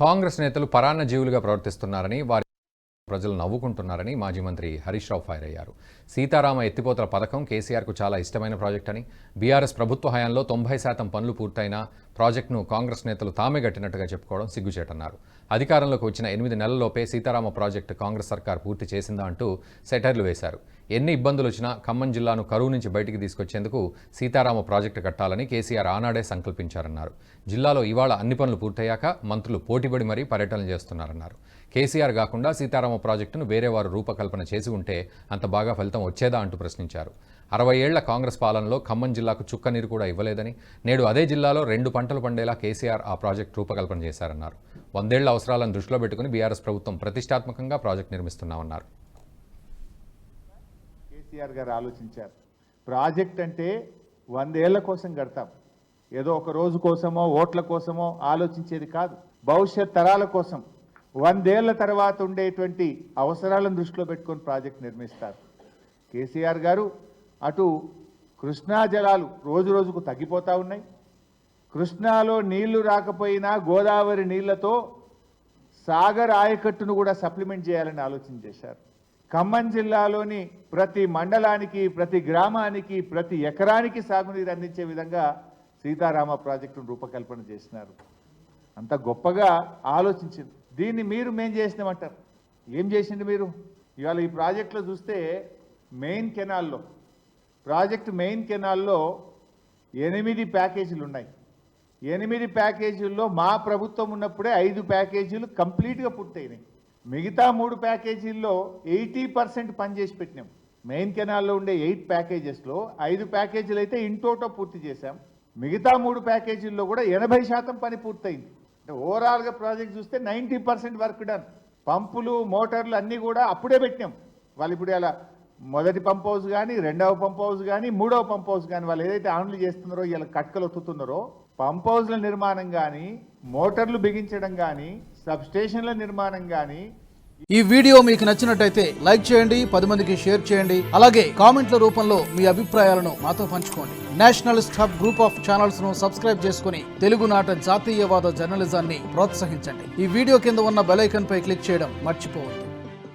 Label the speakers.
Speaker 1: కాంగ్రెస్ నేతలు పరాన్న జీవులుగా ప్రవర్తిస్తున్నారని, వారి ప్రజలు నవ్వుకుంటున్నారని మాజీ మంత్రి హరీష్ రావు ఫైర్ అయ్యారు. సీతారామ ఎత్తిపోతల పథకం కేసీఆర్కు చాలా ఇష్టమైన ప్రాజెక్ట్ అని, బీఆర్ఎస్ ప్రభుత్వ హయాంలో 90% పనులు పూర్తయిన ప్రాజెక్టును కాంగ్రెస్ నేతలు తామే గట్టినట్టుగా చెప్పుకోవడం సిగ్గుచేటన్నారు. అధికారంలోకి వచ్చిన 8 నెలల్లోపే సీతారామ ప్రాజెక్టు కాంగ్రెస్ సర్కార్ పూర్తి చేసిందా అంటూ సెటైర్లు వేశారు. ఎన్ని ఇబ్బందులు వచ్చినా ఖమ్మం జిల్లాను కరువు నుంచి బయటికి తీసుకొచ్చేందుకు సీతారామ ప్రాజెక్టు కట్టాలని కేసీఆర్ ఆనాడే సంకల్పించారన్నారు. జిల్లాలో ఇవాళ అన్ని పనులు పూర్తయ్యాక మంత్రులు పోటీపడి మరీ పర్యటనలు చేస్తున్నారన్నారు. కేసీఆర్ కాకుండా సీతారామ ప్రాజెక్టును వేరే వారు రూపకల్పన చేసి ఉంటే అంత బాగా ఫలితం వచ్చేదా అంటూ ప్రశ్నించారు. 60 ఏళ్ల కాంగ్రెస్ పాలనలో ఖమ్మం జిల్లాకు చుక్క నీరు కూడా ఇవ్వలేదని, నేడు అదే జిల్లాలో 2 పంటలు పండేలా కేసీఆర్ ఆ ప్రాజెక్టు రూపకల్పన చేశారన్నారు. 100 ఏళ్ల అవసరాలను దృష్టిలో పెట్టుకుని బీఆర్ఎస్ ప్రభుత్వం ప్రతిష్టాత్మకంగా ప్రాజెక్టు నిర్మిస్తున్నామన్నారు.
Speaker 2: కేసీఆర్ గారు ఆలోచించారు, ప్రాజెక్ట్ అంటే 100 ఏళ్ల కోసం కడతాం, ఏదో ఒక రోజు కోసమో ఓట్ల కోసమో ఆలోచించేది కాదు. భవిష్యత్ తరాల కోసం 100 ఏళ్ల తర్వాత ఉండేటువంటి అవసరాలను దృష్టిలో పెట్టుకొని ప్రాజెక్ట్ నిర్మిస్తారు. కేసీఆర్ గారు అటు కృష్ణా జలాలు రోజు రోజుకు తగ్గిపోతూ ఉన్నాయి, కృష్ణాలో నీళ్లు రాకపోయినా గోదావరి నీళ్లతో సాగర్ ఆయకట్టును కూడా సప్లిమెంట్ చేయాలని ఆలోచన చేశారు. ఖమ్మం జిల్లాలోని ప్రతి మండలానికి, ప్రతి గ్రామానికి, ప్రతి ఎకరానికి సాగునీరు అందించే విధంగా సీతారామ ప్రాజెక్టును రూపకల్పన చేసినారు. అంత గొప్పగా ఆలోచించింది. దీన్ని మేం చేసినామంటారు. ఏం చేసింది మీరు? ఇవాళ ఈ ప్రాజెక్టులో చూస్తే ప్రాజెక్టు మెయిన్ కెనాల్లో 8 ప్యాకేజీలు ఉన్నాయి. 8 ప్యాకేజీల్లో మా ప్రభుత్వం ఉన్నప్పుడే 5 ప్యాకేజీలు కంప్లీట్గా పూర్తయినాయి. మిగతా 3 ప్యాకేజీల్లో 80% పని చేసి పెట్టినాం. మెయిన్ కెనాల్లో ఉండే 8 ప్యాకేజెస్లో 5 ప్యాకేజీలు అయితే ఇంటోటో పూర్తి చేశాం. మిగతా 3 ప్యాకేజీల్లో కూడా 80% పని పూర్తయింది. అంటే ఓవరాల్గా ప్రాజెక్ట్ చూస్తే 90% వర్క్ డన్. పంపులు, మోటార్లు అన్నీ కూడా అప్పుడే పెట్టినాం. వాళ్ళు ఇప్పుడు ఇలా మొదటి పంప్ హౌస్ కానీ, రెండవ పంప్ హౌస్ కానీ, మూడవ పంప్ హౌస్ కానీ వాళ్ళు ఏదైతే ఆన్లు చేస్తున్నారో, ఇలా కట్కలు ఒత్తుతున్నారో, పంప్ హౌస్ల నిర్మాణం కానీ, మోటార్లు బిగించడం కానీ, సబ్ స్టేషన్ల నిర్మాణం కానీ.
Speaker 3: ఈ వీడియో మీకు నచ్చినట్టయితే లైక్ చేయండి, 10 మందికి షేర్ చేయండి. అలాగే కామెంట్ల రూపంలో మీ అభిప్రాయాలను మాతో పంచుకోండి. Nationalist hub group of channels ను సబ్స్క్రైబ్ చేసుకుని తెలుగునాట జాతీయవాద జర్నలిజాన్ని ప్రోత్సహించండి. ఈ వీడియో కింద ఉన్న బెల్ ఐకాన్ పై క్లిక్ చేయడం మర్చిపోవద్దు.